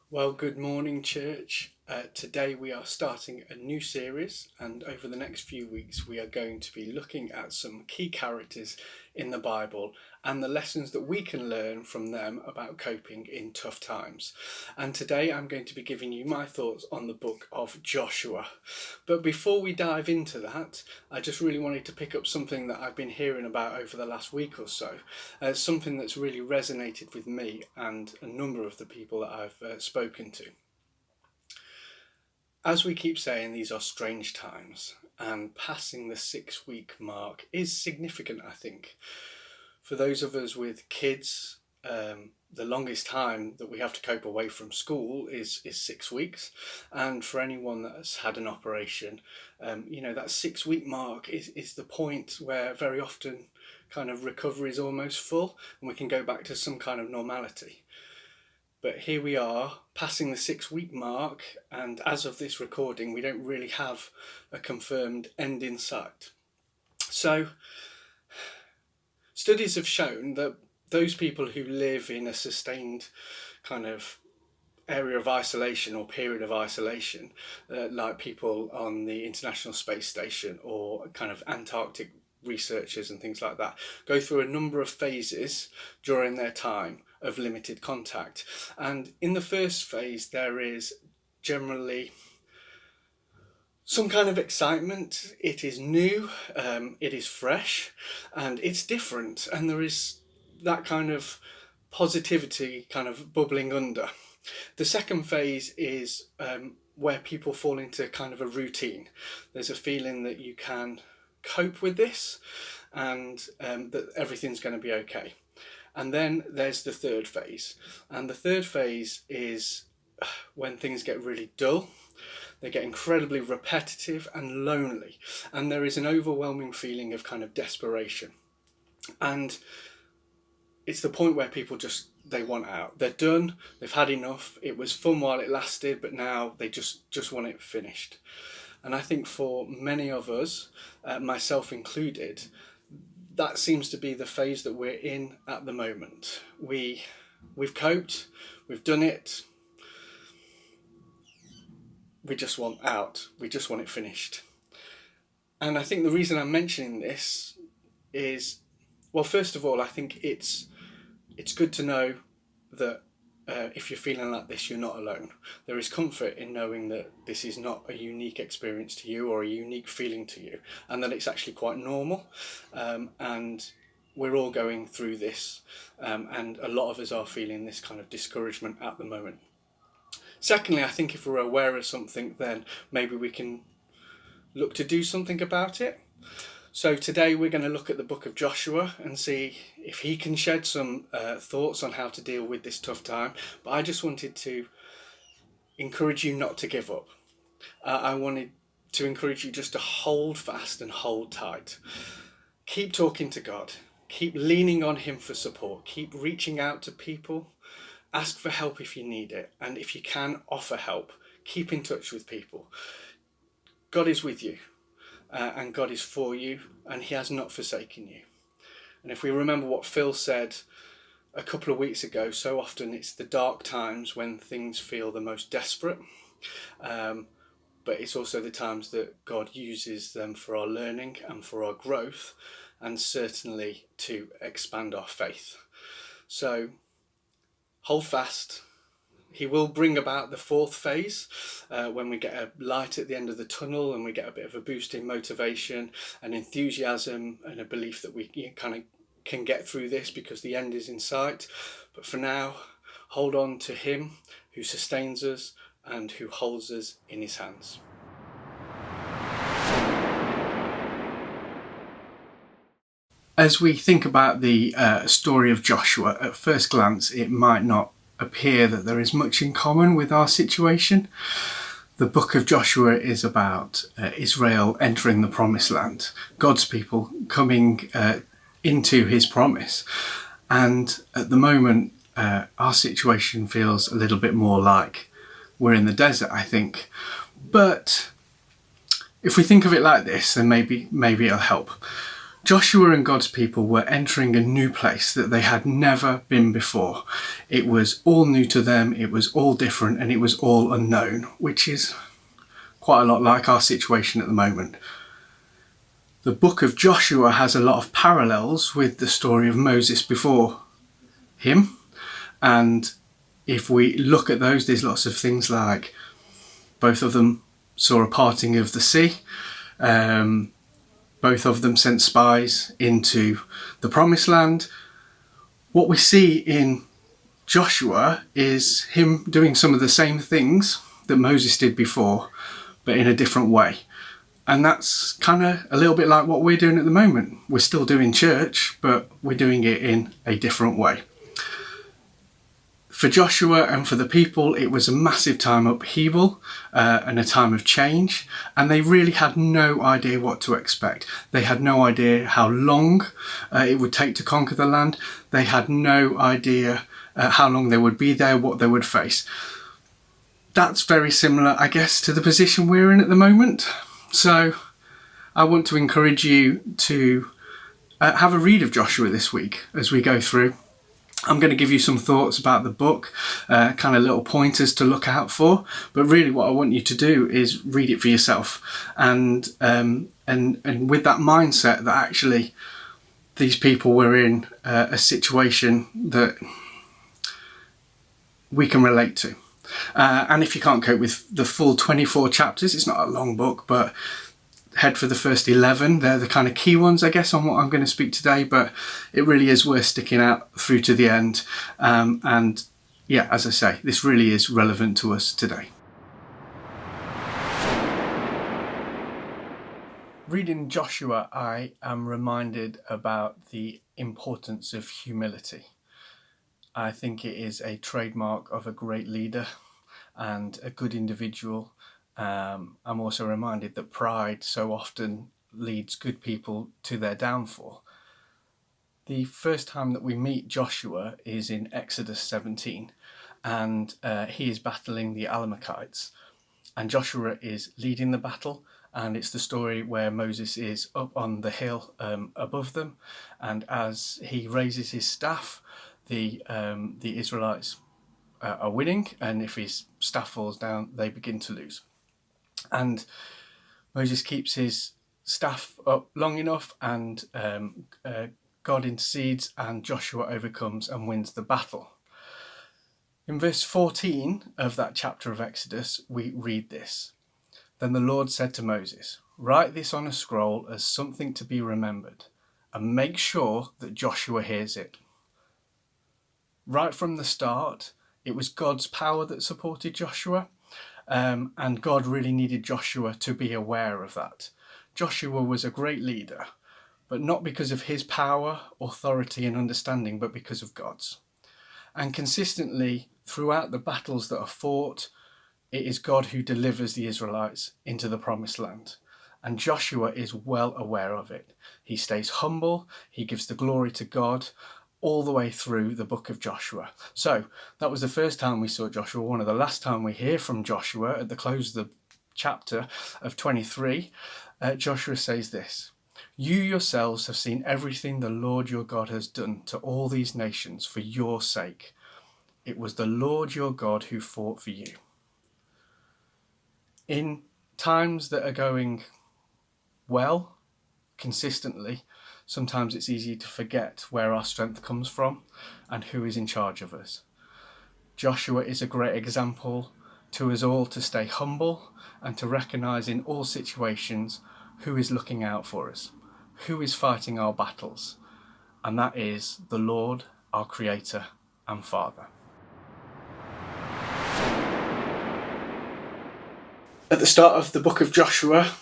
Well, good morning, church. Today we are starting a new series, and over the next few weeks, we are going to be looking at some key characters in the Bible and the lessons that we can learn from them about coping in tough times. And today I'm going to be giving you my thoughts on the book of Joshua. But before we dive into that, I just really wanted to pick up something that I've been hearing about over the last week or so, something that's really resonated with me and a number of the people that I've spoken to. As we keep saying, these are strange times, and passing the 6 week mark is significant, I think. For those of us with kids, the longest time that we have to cope away from school is 6 weeks. And for anyone that's had an operation, that 6 week mark is the point where very often kind of recovery is almost full and we can go back to some kind of normality. But here we are, passing the 6 week mark, and as of this recording, we don't really have a confirmed end in sight. So, studies have shown that those people who live in a sustained kind of area of isolation or period of isolation, like people on the International Space Station or kind of Antarctic researchers and things like that, go through a number of phases during their time of limited contact. And in the first phase, there is generally some kind of excitement. It is new, it is fresh, and it's different, and there is that kind of positivity kind of bubbling under. The second phase is where people fall into kind of a routine. There's a feeling that you can cope with this and that everything's going to be okay. And then there's the third phase. And the third phase is when things get really dull. They get incredibly repetitive and lonely. And there is an overwhelming feeling of kind of desperation. And it's the point where people they want out. They're done. They've had enough. It was fun while it lasted, but now they just want it finished. And I think for many of us, myself included, that seems to be the phase that we're in at the moment. We've coped, we've done it. We just want out. We just want it finished. And I think the reason I'm mentioning this is, well, first of all, I think it's good to know that if you're feeling like this, you're not alone. There is comfort in knowing that this is not a unique experience to you or a unique feeling to you, and that it's actually quite normal. And we're all going through this, and a lot of us are feeling this kind of discouragement at the moment. Secondly, I think if we're aware of something, then maybe we can look to do something about it. So today we're going to look at the book of Joshua and see if he can shed some thoughts on how to deal with this tough time. But I just wanted to encourage you not to give up. I wanted to encourage you just to hold fast and hold tight. Keep talking to God. Keep leaning on him for support. Keep reaching out to people. Ask for help if you need it. And if you can, offer help. Keep in touch with people. God is with you. And God is for you, and he has not forsaken you. And if we remember what Phil said a couple of weeks ago, so often it's the dark times when things feel the most desperate, but it's also the times that God uses them for our learning and for our growth, and certainly to expand our faith. So hold fast. He will bring about the fourth phase when we get a light at the end of the tunnel and we get a bit of a boost in motivation and enthusiasm and a belief that we kind of can get through this because the end is in sight. But for now, hold on to him who sustains us and who holds us in his hands. As we think about the story of Joshua, at first glance, it might not appear that there is much in common with our situation. The book of Joshua is about Israel entering the promised land, God's people coming into his promise. And at the moment, our situation feels a little bit more like we're in the desert, I think. But if we think of it like this, then maybe it'll help. Joshua and God's people were entering a new place that they had never been before. It was all new to them, it was all different, and it was all unknown, which is quite a lot like our situation at the moment. The book of Joshua has a lot of parallels with the story of Moses before him, and if we look at those, there's lots of things like both of them saw a parting of the sea. Both of them sent spies into the promised land. What we see in Joshua is him doing some of the same things that Moses did before, but in a different way. And that's kind of a little bit like what we're doing at the moment. We're still doing church, but we're doing it in a different way. For Joshua and for the people, it was a massive time of upheaval and a time of change, and they really had no idea what to expect. They had no idea how long it would take to conquer the land. They had no idea how long they would be there, what they would face. That's very similar, I guess, to the position we're in at the moment. So I want to encourage you to have a read of Joshua this week as we go through. I'm going to give you some thoughts about the book, kind of little pointers to look out for. But really, what I want you to do is read it for yourself, and with that mindset that actually these people were in a situation that we can relate to. And if you can't cope with the full 24 chapters, it's not a long book, but head for the first 11. They're the kind of key ones, I guess, on what I'm going to speak today, but it really is worth sticking out through to the end. And yeah, as I say, this really is relevant to us today. Reading Joshua, I am reminded about the importance of humility. I think it is a trademark of a great leader and a good individual. I'm also reminded that pride so often leads good people to their downfall. The first time that we meet Joshua is in Exodus 17, and he is battling the Amalekites, and Joshua is leading the battle, and it's the story where Moses is up on the hill above them, and as he raises his staff, the Israelites are winning, and if his staff falls down, they begin to lose. And Moses keeps his staff up long enough, and God intercedes, and Joshua overcomes and wins the battle. In verse 14 of that chapter of Exodus, we read this. Then the Lord said to Moses, "Write this on a scroll as something to be remembered, and make sure that Joshua hears it." Right from the start, it was God's power that supported Joshua. And God really needed Joshua to be aware of that. Joshua was a great leader, but not because of his power, authority and understanding, but because of God's. And consistently throughout the battles that are fought, it is God who delivers the Israelites into the promised land. And Joshua is well aware of it. He stays humble, he gives the glory to God, all the way through the book of Joshua. So that was the first time we saw Joshua. One of the last time we hear from Joshua at the close of the chapter of 23, Joshua says this: "You yourselves have seen everything the Lord your God has done to all these nations for your sake. It was the Lord your God who fought for you." In times that are going well, consistently, sometimes it's easy to forget where our strength comes from and who is in charge of us. Joshua is a great example to us all to stay humble and to recognise in all situations who is looking out for us, who is fighting our battles, and that is the Lord, our Creator and Father. At the start of the book of Joshua,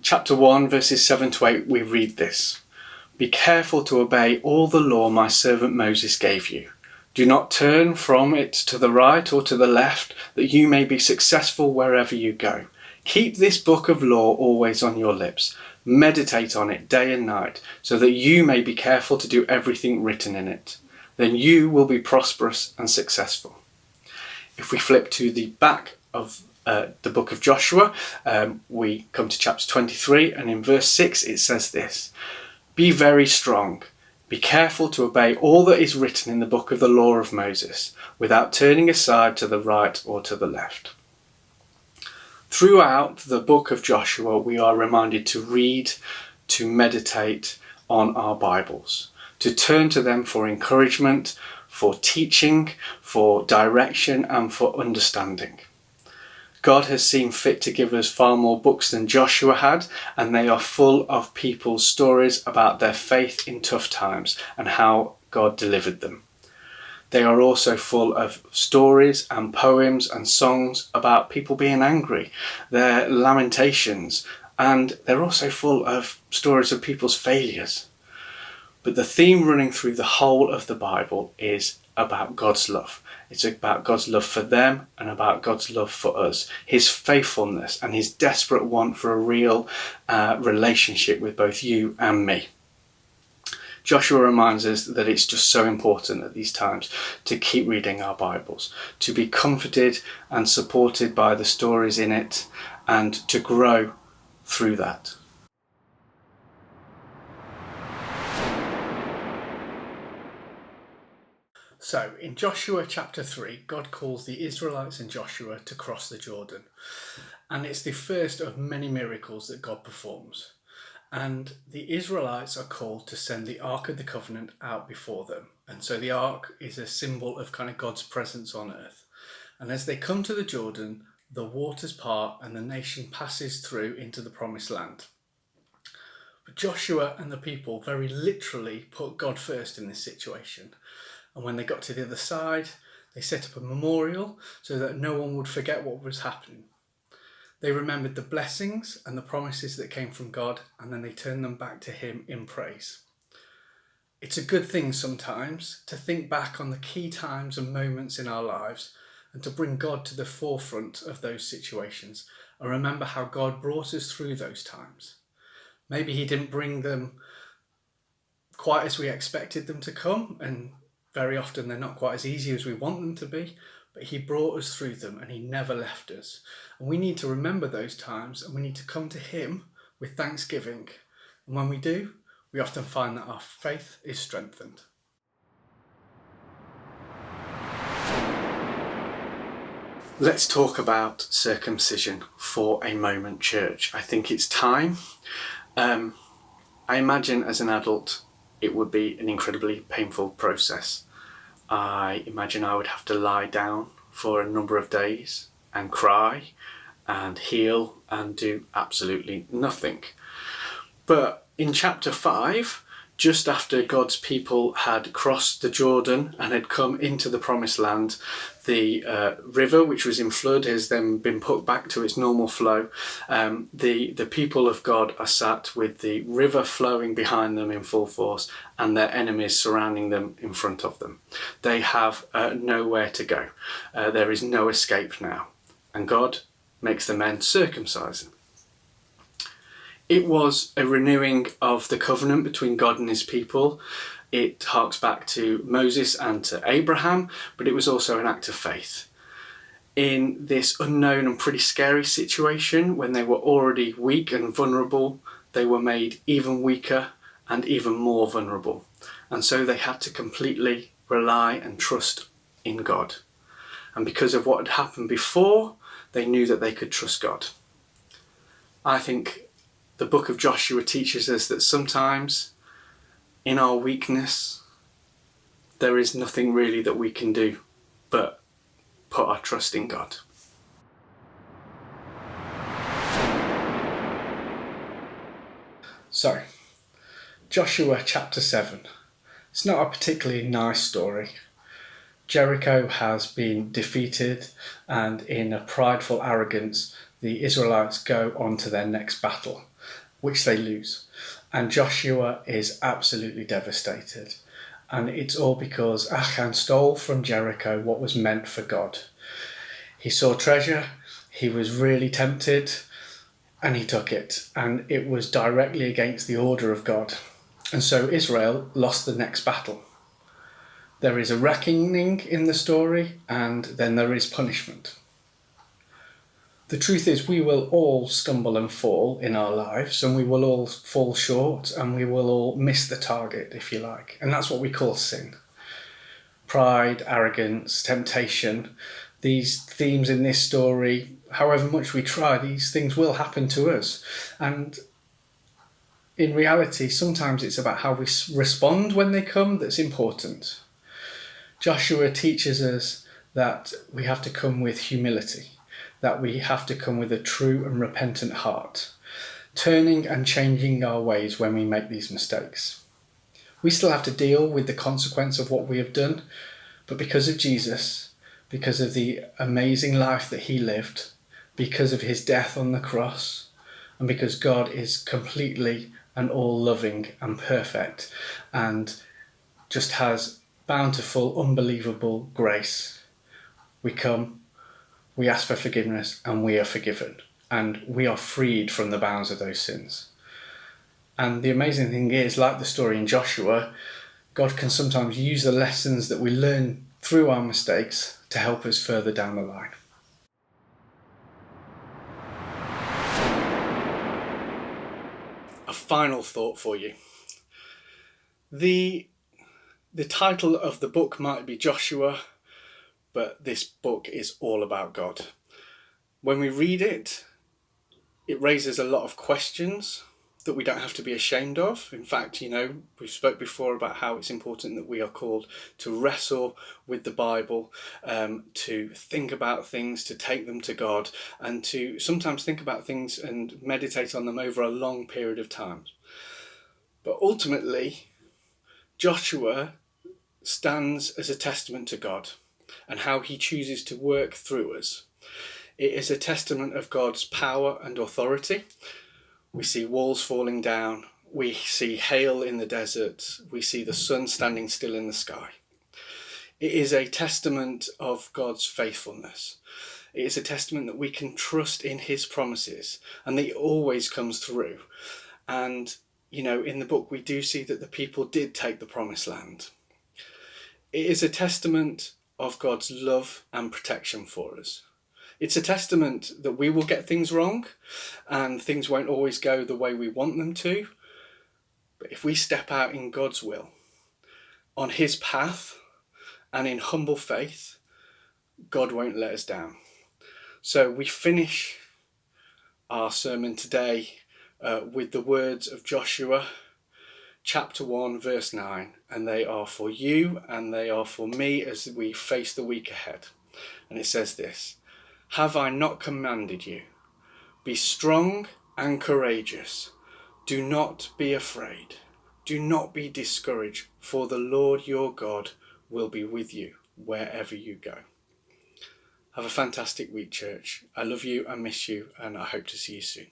chapter 1, verses 7 to 8, we read this: "Be careful to obey all the law my servant Moses gave you. Do not turn from it to the right or to the left, that you may be successful wherever you go. Keep this book of law always on your lips. Meditate on it day and night, so that you may be careful to do everything written in it. Then you will be prosperous and successful." If we flip to the back of the book of Joshua, we come to chapter 23, and in verse 6 it says this: Be very strong. Be careful to obey all that is written in the book of the law of Moses, without turning aside to the right or to the left. Throughout the book of Joshua, we are reminded to read, to meditate on our Bibles, to turn to them for encouragement, for teaching, for direction, and for understanding. God has seen fit to give us far more books than Joshua had, and they are full of people's stories about their faith in tough times and how God delivered them. They are also full of stories and poems and songs about people being angry, their lamentations, and they're also full of stories of people's failures. But the theme running through the whole of the Bible is about God's love. It's about God's love for them and about God's love for us, his faithfulness and his desperate want for a real relationship with both you and me. Joshua reminds us that it's just so important at these times to keep reading our Bibles, to be comforted and supported by the stories in it, and to grow through that. So, in Joshua chapter 3, God calls the Israelites and Joshua to cross the Jordan. And it's the first of many miracles that God performs. And the Israelites are called to send the Ark of the Covenant out before them. And so the Ark is a symbol of kind of God's presence on earth. And as they come to the Jordan, the waters part and the nation passes through into the promised land. But Joshua and the people very literally put God first in this situation. And when they got to the other side, they set up a memorial so that no one would forget what was happening. They remembered the blessings and the promises that came from God, and then they turned them back to him in praise. It's a good thing sometimes to think back on the key times and moments in our lives and to bring God to the forefront of those situations and remember how God brought us through those times. Maybe he didn't bring them quite as we expected them to come, and very often they're not quite as easy as we want them to be, but he brought us through them and he never left us. And we need to remember those times, and we need to come to him with thanksgiving. And when we do, we often find that our faith is strengthened. Let's talk about circumcision for a moment, church. I think it's time. I imagine as an adult it would be an incredibly painful process. I imagine I would have to lie down for a number of days and cry and heal and do absolutely nothing. But in chapter 5, just after God's people had crossed the Jordan and had come into the promised land, the river, which was in flood, has then been put back to its normal flow. The people of God are sat with the river flowing behind them in full force and their enemies surrounding them in front of them. They have nowhere to go. There is no escape now. And God makes the men circumcise them. It was a renewing of the covenant between God and his people. It harks back to Moses and to Abraham, but it was also an act of faith. In this unknown and pretty scary situation, when they were already weak and vulnerable, they were made even weaker and even more vulnerable. And so they had to completely rely and trust in God. And because of what had happened before, they knew that they could trust God. I think the book of Joshua teaches us that sometimes in our weakness, there is nothing really that we can do but put our trust in God. So, Joshua chapter 7. It's not a particularly nice story. Jericho has been defeated, and in a prideful arrogance, the Israelites go on to their next battle, which they lose. And Joshua is absolutely devastated. And it's all because Achan stole from Jericho what was meant for God. He saw treasure, he was really tempted, and he took it. And it was directly against the order of God. And so Israel lost the next battle. There is a reckoning in the story, and then there is punishment. the truth is we will all stumble and fall in our lives, and we will all fall short, and we will all miss the target, if you like. And that's what we call sin. Pride, arrogance, temptation, these themes in this story, however much we try, these things will happen to us. And in reality, sometimes it's about how we respond when they come that's important. Joshua teaches us that we have to come with humility, that we have to come with a true and repentant heart, turning and changing our ways when we make these mistakes. We still have to deal with the consequence of what we have done, but because of Jesus, because of the amazing life that he lived, because of his death on the cross, and because God is completely and all loving and perfect and just has bountiful, unbelievable grace, we come, we ask for forgiveness, and we are forgiven, and we are freed from the bounds of those sins. And the amazing thing is, like the story in Joshua, God can sometimes use the lessons that we learn through our mistakes to help us further down the line. A final thought for you. The title of the book might be Joshua, but this book is all about God. When we read it, it raises a lot of questions that we don't have to be ashamed of. In fact, we've spoke before about how it's important that we are called to wrestle with the Bible, to think about things, to take them to God, and to sometimes think about things and meditate on them over a long period of time. But ultimately, Joshua stands as a testament to God and how he chooses to work through us. It is a testament of God's power and authority. We see walls falling down, we see hail in the desert, we see the sun standing still in the sky. It is a testament of God's faithfulness. It is a testament that we can trust in his promises and that he always comes through. And, in the book we do see that the people did take the promised land. It is a testament of God's love and protection for us. It's a testament that we will get things wrong and things won't always go the way we want them to. But if we step out in God's will, on his path, and in humble faith, God won't let us down. So we finish our sermon today with the words of Joshua, chapter 1, verse 9. And they are for you and they are for me as we face the week ahead. And it says this: "Have I not commanded you? Be strong and courageous. Do not be afraid. Do not be discouraged, for the Lord your God will be with you wherever you go." Have a fantastic week, church. I love you, I miss you, and I hope to see you soon.